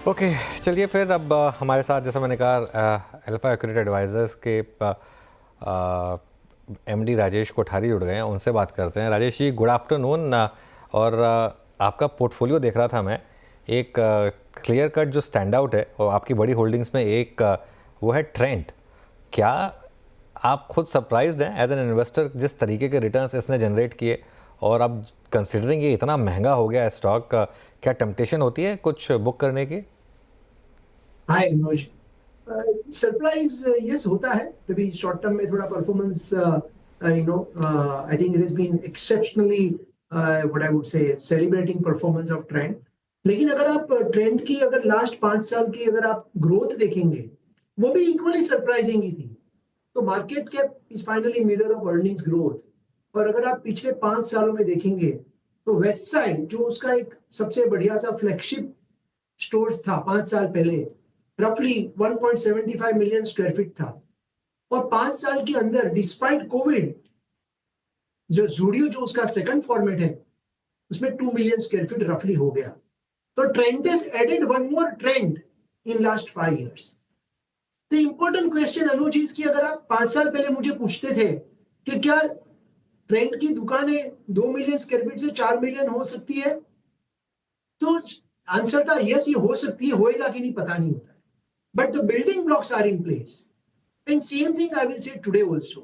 Okay चलिए फिर अब हमारे साथ जैसा मैंने कहा अल्फा एक्यूरेट एडवाइजर्स के एमडी राजेश कोठारी जुड़ गए हैं, उनसे बात करते हैं। Rajesh ji good afternoon. और आपका पोर्टफोलियो देख रहा था मैं, एक क्लियर कट जो स्टैंड आउट है और आपकी बड़ी होल्डिंग्स में एक वो है ट्रेंड। क्या आप खुद सरप्राइज्ड हैं एज एन इन्वेस्टर जिस तरीके के रिटर्न्स इसने जनरेट किए, और अब कंसिडरिंग ये इतना महंगा हो गया है स्टॉक, क्या टेम्पटेशन होती है कुछ बुक करने की? हाय अनुज। सरप्राइज यस होता है, तभी शॉर्ट टर्म में थोड़ा performance I think it has been exceptionally what I would say celebrating performance of trend. लेकिन अगर आप ट्रेंड की अगर लास्ट 5 साल की अगर आप ग्रोथ देखेंगे, वो भी इक्वली सरप्राइजिंग ही थी। तो market cap is finally mirror of earnings growth. और अगर आप पिछले 5 सालों में देखेंगे तो वेस्ट साइड जो उसका एक सबसे बढ़िया सा फ्लैगशिप स्टोर्स था 5 साल पहले, रफली 1.75 मिलियन स्क्वायर फीट था। और 5 साल के अंदर डिस्पाइट कोविड जो जूडियो जो उसका सेकंड फॉर्मेट है उसमें 2 मिलियन स्क्वायर फीट रफली हो गया। तो Trent has added one more trend in last 5 years। The important question Anuj कि अगर आप 5 साल पहले मुझे पूछते थे कि क्या ट्रेंड की दुकानें 2 मिलियन स्क्वायर फीट से 4 मिलियन हो सकती है, तो आंसर था यस, ये हो सकती है, होएगा कि नहीं पता नहीं होता है, but the building blocks are in place. And same thing I will say today also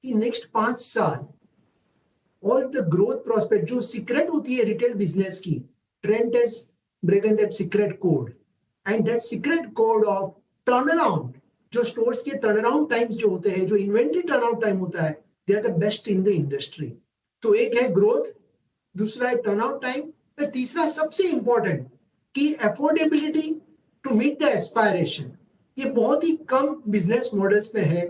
कि next 5 साल all the growth prospect जो secret होती है retail business की, Trent has broken that secret code, and that secret code of turnaround, जो stores के turnaround times जो होते हैं, जो inventory turnaround time होता है, they are the best in the industry। तो एक है growth, दूसरा है turnaround time, और तीसरा सबसे important कि affordability to meet the aspiration. ये बहुत ही कम बिजनेस मॉडल्स में है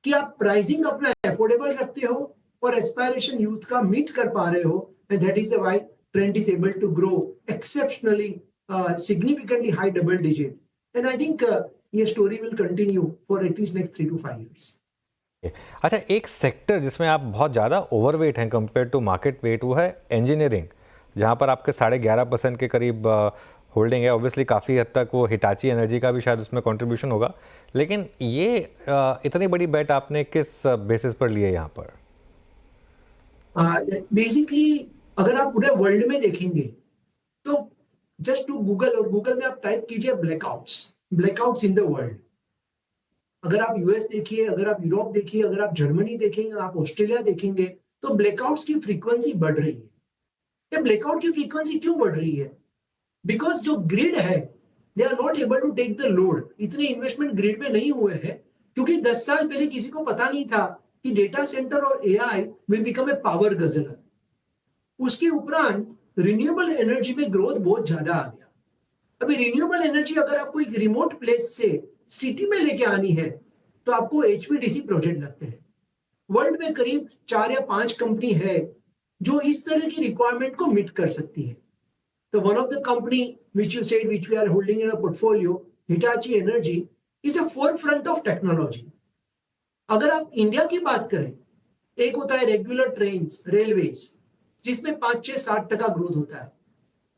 कि आप प्राइसिंग अपना एफोर्डेबल रखते हो और एस्पायरेशन यूथ का मीट कर पा रहे हो, and that is why Trent is able to grow exceptionally significantly high double digit. And I think ये story will continue for at least next 3 to 5 years। अच्छा, एक सेक्टर जिसमें आप बहुत ज़्यादा ओवरवेट हैं कंपेयर टू मार्केट वेट, वो है इंजीनियरिंग, जहाँ पर आपके 11.5% के करीब होल्डिंग है। ऑब्वियसली काफ़ी हद तक वो हिटाची एनर्जी का भी शायद उसमें कंट्रीब्यूशन होगा, लेकिन ये इतनी बड़ी बेट आपने किस बेसिस पर ली है यहाँ पर? बेसिकली अगर आप पूरे वर्ल्ड में देखेंगे तो जस्ट टू गूगल, और गूगल में आप टाइप कीजिए ब्लैकआउट्स इन द वर्ल्ड। अगर आप यूएस देखिए, अगर आप यूरोप देखिए, अगर आप जर्मनी देखेंगे, आप ऑस्ट्रेलिया देखेंगे, तो ब्लैकआउट्स की फ्रीक्वेंसी बढ़ रही है। ये ब्लैकआउट की फ्रीक्वेंसी क्यों बढ़ रही है? बिकॉज जो ग्रिड है they are not able to take the load. इतने इन्वेस्टमेंट ग्रिड में नहीं हुए हैं क्योंकि 10 साल पहले किसी को पता नहीं था कि डेटा सेंटर और AI will become a power guzzler. उसके उपरांत रिन्यूएबल एनर्जी में ग्रोथ बहुत ज्यादा आ गया। अभी रिन्यूएबल एनर्जी अगर आपको एक रिमोट प्लेस से सिटी में लेके आनी है तो आपको एचवीडीसी प्रोजेक्ट लगते हैं। वर्ल्ड में करीब 4 या 5 कंपनी है जो इस तरह की रिक्वायरमेंट को मीट कर सकती है। So one of the company which you said which we are holding in a portfolio, Hitachi Energy, is a forefront of technology। अगर आप इंडिया की बात करें, एक होता है रेगुलर ट्रेन्स रेलवेज जिसमें 5-6-7% ग्रोथ होता है,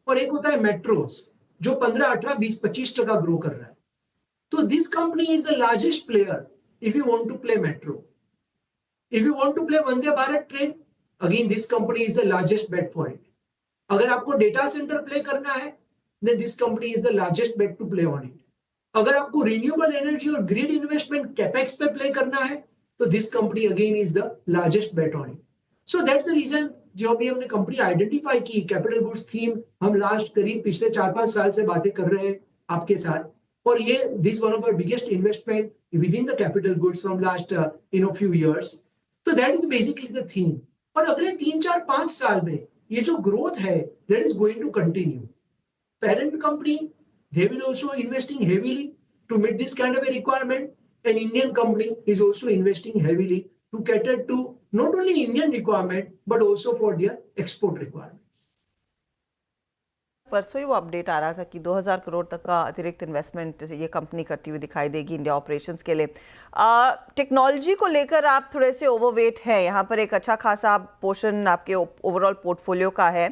और एक होता है मेट्रोस जो 15-18-20-25% ग्रो कर रहा है। तो this company is the largest player if you want to play metro. If you want to play Vande Bharat train, again this company is the largest bet for it. अगर आपको डेटा सेंटर प्ले करना है, then this company is the largest bet to play on it। अगर आपको renewable energy और grid investment capex पे play करना है, तो this company again is the largest bet on it. So that's the reason जो अभी हमने कंपनी आइडेंटिफाई की, कैपिटल गुड्स थीम हम लास्ट करीब पिछले 4-5 साल से बातें कर रहे हैं आपके साथ, और ये this one of our biggest investment within the capital goods from last few years. तो that is basically the theme. और अगले 3-4-5 साल में ये जो ग्रोथ है that is going to continue. Parent company, they will also investing heavily to meet this kind of a requirement. An Indian company is also investing heavily to cater to not only Indian requirement but also for their export requirements। परसों ही वो update आ रहा था कि 2000 करोड़ तक का अतिरिक्त investment ये company करती हुई दिखाई देगी इंडिया ऑपरेशंस के लिए। टेक्नोलॉजी को लेकर आप थोड़े से ओवरवेट हैं, यहाँ पर एक अच्छा खासा पोर्शन आपके ओवरऑल पोर्टफोलियो का है।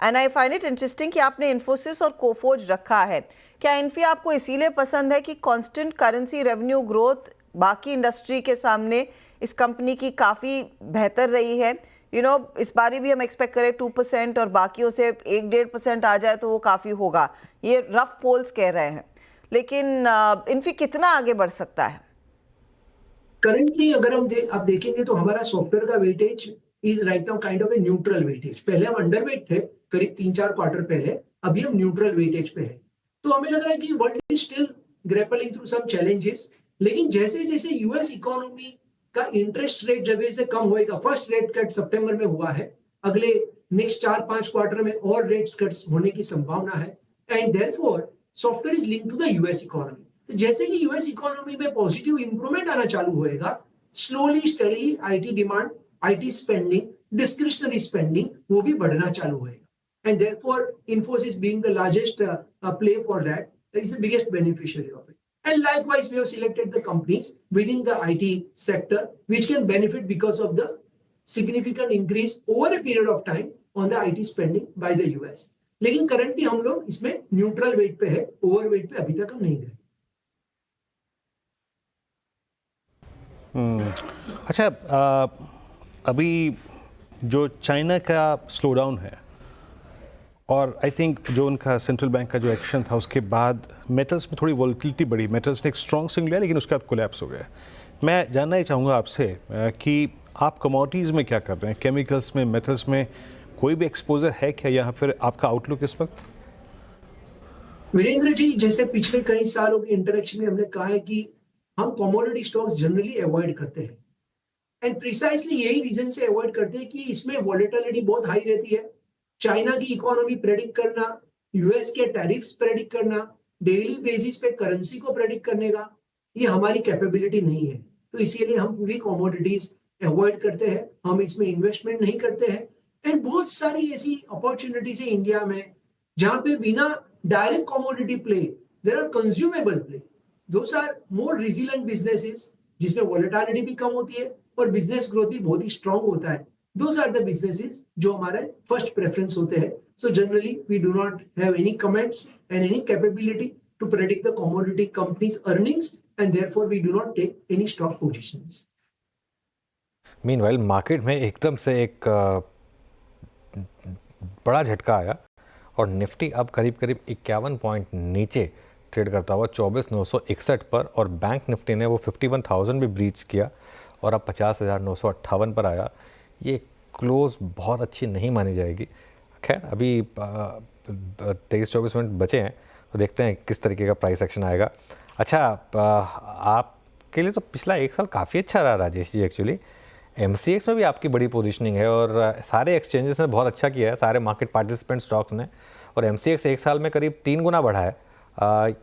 And I find it interesting कि आपने इन्फोसिस और कोफोर्ज रखा है। क्या इन्फी आपको इसीलिए पसंद है कि कांस्टेंट करेंसी रेवेन्यू ग्रोथ बाकी इंडस्ट्री के सामने इस कंपनी की काफ़ी बेहतर रही है? इस बारी भी हम एक्सपेक्ट करें 2% और बाकियों से 1-1.5% आ जाए तो वो काफ़ी होगा, ये रफ पोल्स कह रहे हैं, लेकिन इन्फी कितना आगे बढ़ सकता है? करंटली अगर आप देखेंगे तो हमारा सॉफ्टवेयर का weightage is right now kind of a neutral weightage. पहले हम अंडरवेट थे करीब 3-4 क्वार्टर पहले, अभी हम न्यूट्रल वेटेज पे है। तो हमें लग रहा है कि world is still grappling through some challenges, लेकिन जैसे जैसे यूएस इकोनॉमी का इंटरेस्ट रेट जब से कम होएगा, फर्स्ट रेट कट सितंबर में हुआ है, अगले नेक्स्ट 4-5 क्वार्टर में और रेट कट्स होने की संभावना है, and therefore software is linked to the US economy. तो जैसे कि यूएस इकोनॉमी में पॉजिटिव इंप्रूवमेंट आना चालू होएगा, slowly steadily IT demand, IT spending, discretionary spending वो भी बढ़ना चालू होएगा, and therefore Infosys being the largest play for that is the biggest beneficiary of it. And likewise, we have selected the companies within the IT sector which can benefit because of the significant increase over a period of time on the IT spending by the US. लेकिन currently हम लोग इसमें neutral wait पे है, over weight पे अभी तक हम नहीं गए। अच्छा, अभी जो चाइना का स्लोडाउन है और आई थिंक जो उनका सेंट्रल बैंक का जो एक्शन था उसके बाद मेटल्स में थोड़ी वॉलेटिलिटी बढ़ी, मेटल्स ने एक स्ट्रॉन्ग स्विंग लिया लेकिन उसके बाद कोलैप्स हो गया। मैं जानना ही चाहूँगा आपसे कि आप कमोडिटीज़ में क्या कर रहे हैं, केमिकल्स में, मेटल्स में कोई भी एक्सपोजर है क्या, या फिर आपका आउटलुक इस वक्त? वीरेंद्र जी, जैसे पिछले कई सालों के इंटरेक्शन में हमने कहा है कि हम कमोडिटी स्टॉक्स जनरली अवॉइड करते हैं, एंड प्रिसाइसली यही रीजन से अवॉइड करते हैं कि इसमें वॉलेटिलिटी बहुत हाई रहती है। चाइना की इकोनॉमी प्रेडिक्ट करना, यूएस के टैरिफ्स प्रेडिक्ट करना, डेली बेसिस पे करेंसी को प्रेडिक्ट करने का, ये हमारी कैपेबिलिटी नहीं है। तो इसीलिए हम पूरी कमोडिटीज अवॉइड करते हैं, हम इसमें इन्वेस्टमेंट नहीं करते हैं। एंड बहुत सारी ऐसी अपॉर्चुनिटीज है इंडिया में जहां पे बिना direct commodity play there are consumable play, those are more resilient businesses जिसमें वॉलेटिलिटी भी कम होती है और बिजनेस ग्रोथ भी बहुत ही स्ट्रांग होता है। Those are the businesses जो हमारे फर्स्ट प्रेफरेंस होते हैं। So generally we do not have any comments and any capability to predict the commodity company's earnings, and therefore we do not take any stock positions. Meanwhile market में एकदम से एक बड़ा झटका आया और निफ्टी अब करीब करीब 51 पॉइंट नीचे ट्रेड करता हुआ 24,961 पर, और बैंक निफ्टी ने वो 51,000 भी ब्रीच किया और अब 50,958 पर आया। ये क्लोज बहुत अच्छी नहीं मानी जाएगी। खैर अभी 23-24 मिनट बचे हैं तो देखते हैं किस तरीके का प्राइस एक्शन आएगा। अच्छा, आपके लिए तो पिछला एक साल काफ़ी अच्छा रहा राजेश जी। एक्चुअली MCX में भी आपकी बड़ी पोजीशनिंग है और सारे एक्सचेंजेस ने बहुत अच्छा किया है, सारे मार्केट पार्टिसिपेंट स्टॉक्स ने, और MCX एक साल में करीब 3 गुना बढ़ा है।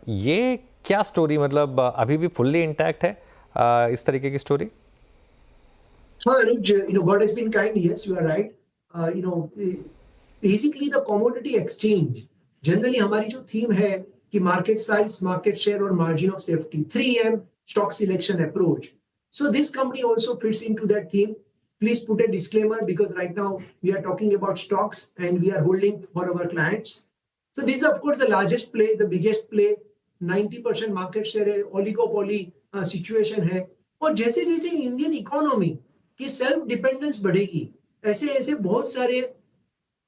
ये क्या स्टोरी, मतलब अभी भी फुल्ली इंटैक्ट है इस तरीके की story? Anuj, God has been kind. Yes, you are right. Basically the commodity exchange, generally हमारी जो थीम है कि मार्केट साइज, मार्केट शेयर और margin of safety, 3M stock selection approach. So this company also fits into that theme. Please put a disclaimer because right now we are talking about stocks and we are holding for our clients. So this is of course the largest play, the biggest play, 90% market share है, oligopoly situation है, और जैसे जैसे Indian economy की self dependence बढ़ेगी, ऐसे ऐसे बहुत सारे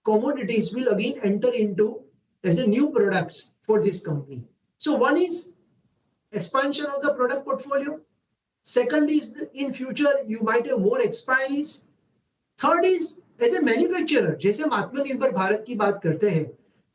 commodities will again enter into as a new products for this company. So one is expansion of the product portfolio. Second is in future you might have more expiries. Third is as a manufacturer, जैसे हम आत्मनिर्भर भारत की बात करते हैं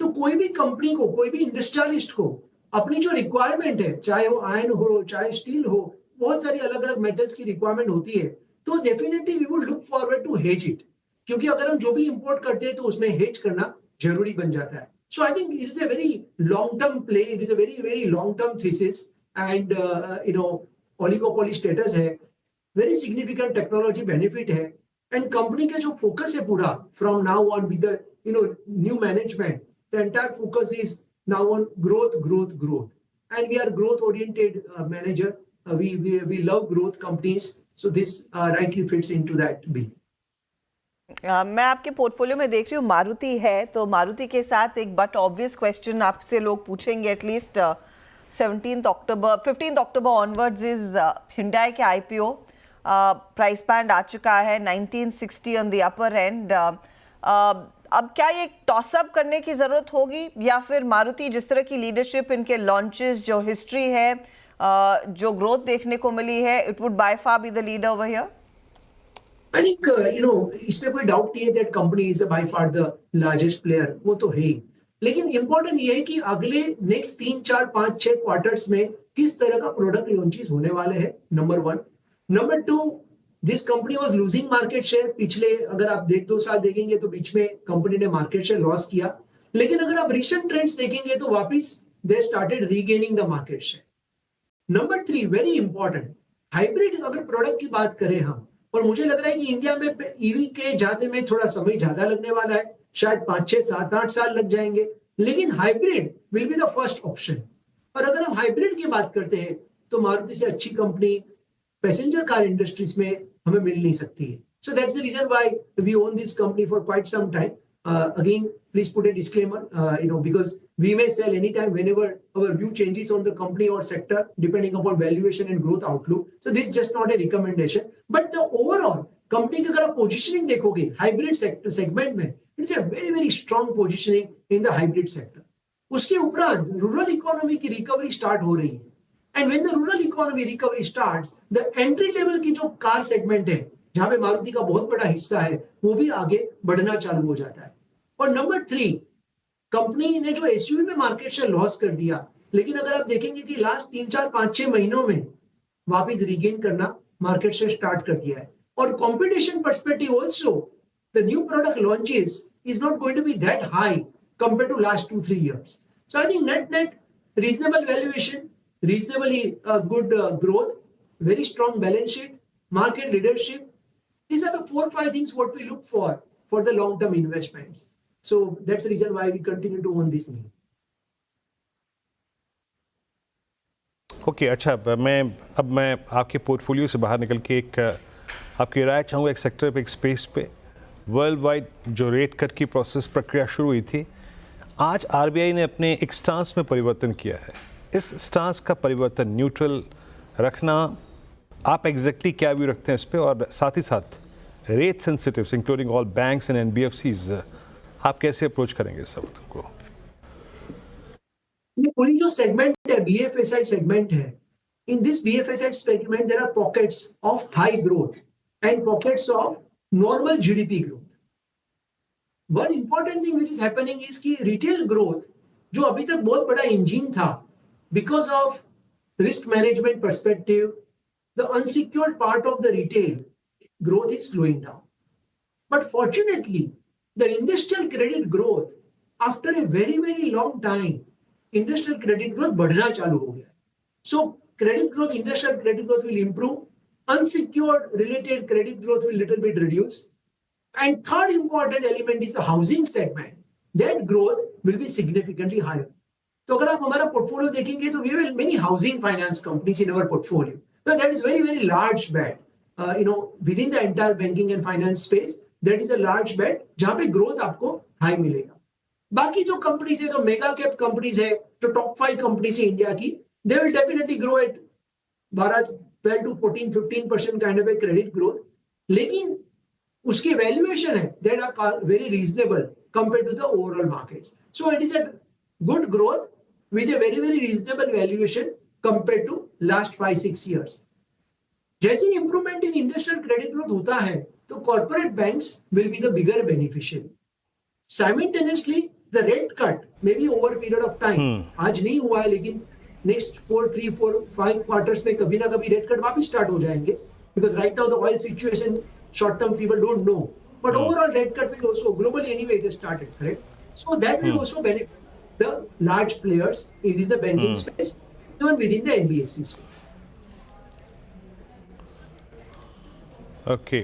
तो कोई भी कंपनी को, कोई भी इंडस्ट्रियलिस्ट को अपनी जो रिक्वायरमेंट है, चाहे वो आयरन हो, चाहे स्टील हो, बहुत सारी अलग अलग मेटल्स की रिक्वायरमेंट होती है, तो definitely we would look forward to hedge it, क्योंकि अगर हम जो भी इंपोर्ट करते हैं तो उसमें हेज करना जरूरी बन जाता है। So I think it is a very long term play, it is a very very long term thesis, and oligopoly status है, वेरी सिग्निफिकेंट टेक्नोलॉजी बेनिफिट है, एंड कंपनी का जो फोकस है पूरा from now on with the new management, the entire focus is now on growth growth growth, and we are growth oriented manager, we love growth companies, so this rightly fits into that bill. मैं आपके portfolio में देख रही हूँ मारुति है, तो मारुति के साथ एक बट ऑब्वियस क्वेश्चन आपसे लोग पूछेंगे at least 15 October onwards is Hyundai के IPO प्राइस बैंड आ चुका है 1960 ऑन द अपर एंड। अब क्या ये टॉस अप करने की जरूरत होगी या फिर मारुति जिस तरह की लीडरशिप, इनके लॉन्चेस, जो हिस्ट्री है, जो ग्रोथ देखने को मिली है, it would by far be the leader over here? I think इसमें कोई डाउट नहीं है that company is by far the largest player, वो तो है ही। लेकिन इंपॉर्टेंट ये है कि अगले नेक्स्ट 3, 4, 5, 6 क्वार्टर्स में किस तरह का प्रोडक्ट लॉन्चेस होने वाले हैं, number 1। Number 2, this company was losing market share. पिछले अगर आप 1-2 साल देखेंगे तो बीच में कंपनी ने मार्केट शेयर लॉस किया, लेकिन अगर आप रिसेंट ट्रेंड्स देखेंगे तो वापस they started regaining the market share. Number 3, very important, hybrid अगर प्रोडक्ट की बात करें हम, और मुझे लग रहा है कि इंडिया में ईवी के जाने में थोड़ा समय ज्यादा लगने वाला है, शायद 5, 6, 7, 8 साल लग जाएंगे, लेकिन hybrid will be the first option. और अगर हम हाइब्रिड की बात करते हैं तो मारुति से अच्छी कंपनी पैसेंजर कार इंडस्ट्रीज में हमें मिल नहीं सकती है। So that's the reason why we own this company for quite some time. Again, please put a disclaimer, because we may sell anytime whenever our view changes on the company or sector, depending upon valuation and growth outlook. So this is just not a recommendation. But the overall company की अगर आप positioning देखोगे hybrid sector segment में, it's a very very strong positioning in the hybrid sector. उसके उपरांत rural economy की recovery start हो रही है. And when the rural economy recovery starts, the entry level की जो car segment है, जहां पे मारुति का बहुत बड़ा हिस्सा है, वो भी आगे बढ़ना चालू हो जाता है। और नंबर 3, कंपनी ने जो एसयूवी में मार्केट शेयर लॉस कर दिया, लेकिन अगर आप देखेंगे कि लास्ट 3, 4, 5, 6 महीनों में वापस रीगेन करना मार्केट शेयर स्टार्ट कर दिया है। और competition perspective also the new product launches is not going to be that high compare to last 2-3 years. So I think net reasonable valuation, reasonably good growth, very strong balance sheet, market leadership. These are the 4-5 things what we look for the long-term investments. So that's the reason why we continue to own this name. Okay अच्छा, अब मैं आपके portfolio से बाहर निकल के एक आपकी राय चाहूँगा एक सेक्टर पे, एक स्पेस पे। वर्ल्ड वाइड जो रेट कट की प्रोसेस प्रक्रिया शुरू हुई थी, आज आरबीआई ने अपने एक स्टांस में परिवर्तन किया है। इस स्टांस का परिवर्तन न्यूट्रल रखना, आप एग्जैक्टली क्या व्यू रखते हैं इस पे, और साथ ही साथ rate sensitives including all banks and NBFCs, आप कैसे अप्रोच करेंगे सब को? ये पूरी जो सेगमेंट है, बीएफएसआई सेगमेंट है, in this BFSI segment there are pockets of high growth and pockets of normal GDP growth. One important thing which is happening is कि रिटेल ग्रोथ जो अभी तक बहुत बड़ा इंजन था, because of risk management perspective, the unsecured part of the retail growth is slowing down. But fortunately, the industrial credit growth, after a very, very long time, industrial credit growth बढ़ना चालू हो गया. So credit growth, industrial credit growth will improve. Unsecured related credit growth will little bit reduce. And third important element is the housing segment. That growth will be significantly higher. तो अगर आप हमारा portfolio देखेंगे तो we have many housing finance companies in our portfolio. So that is very, very large bet. Within the entire banking and finance space, that is a large bet जहां पे growth आपको high मिलेगा। बाकी जो companies है, जो mega cap companies है, जो टॉप 5 कंपनीज है इंडिया की, they will definitely grow at 12 to 14, 15% kind of a credit growth. लेकिन उसकी वैल्यूएशन है that are very reasonable compared to the overall markets. So it is a good growth with a very, very reasonable valuation compared to last 5-6 years. जैसे improvement in industrial credit growth होता है तो corporate banks will be the bigger beneficiary. Simultaneously the rate cut may be over period of time, आज नहीं हुआ है लेकिन next 3-4-5 quarters में कभी ना कभी रेट कट वापस स्टार्ट हो जाएंगे, because right now the oil situation short term people don't know, but overall rate cut will also globally anyway it started, correct? So that will also benefit the large players in the banking space, even within the NBFC space. Okay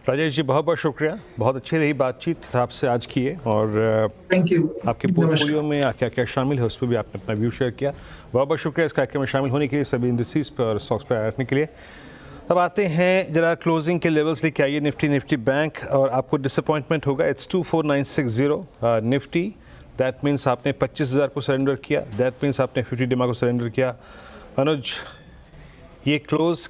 Rajesh ji, बहुत बहुत शुक्रिया, बहुत अच्छी रही बातचीत आपसे आज की है, और थैंक यू। आपके पोर्टफोलियो में क्या क्या शामिल है उस पर भी आपने अपना व्यू शेयर किया। बहुत बहुत शुक्रिया इस कार्यक्रम में शामिल होने के लिए, सभी इंडस्ट्रीज पर और स्टॉक्स पर रखने के लिए। अब आते हैं जरा क्लोजिंग के लेवल्स लेके आइए निफ्टी बैंक, और आपको डिसअपॉइंटमेंट होगा। इट्स 24960 निफ्टी, दैट मीन्स आपने 25,000 को सरेंडर किया, दैट मीन्स आपने 50 डिमा को सरेंडर किया। अनुज, ये क्लोज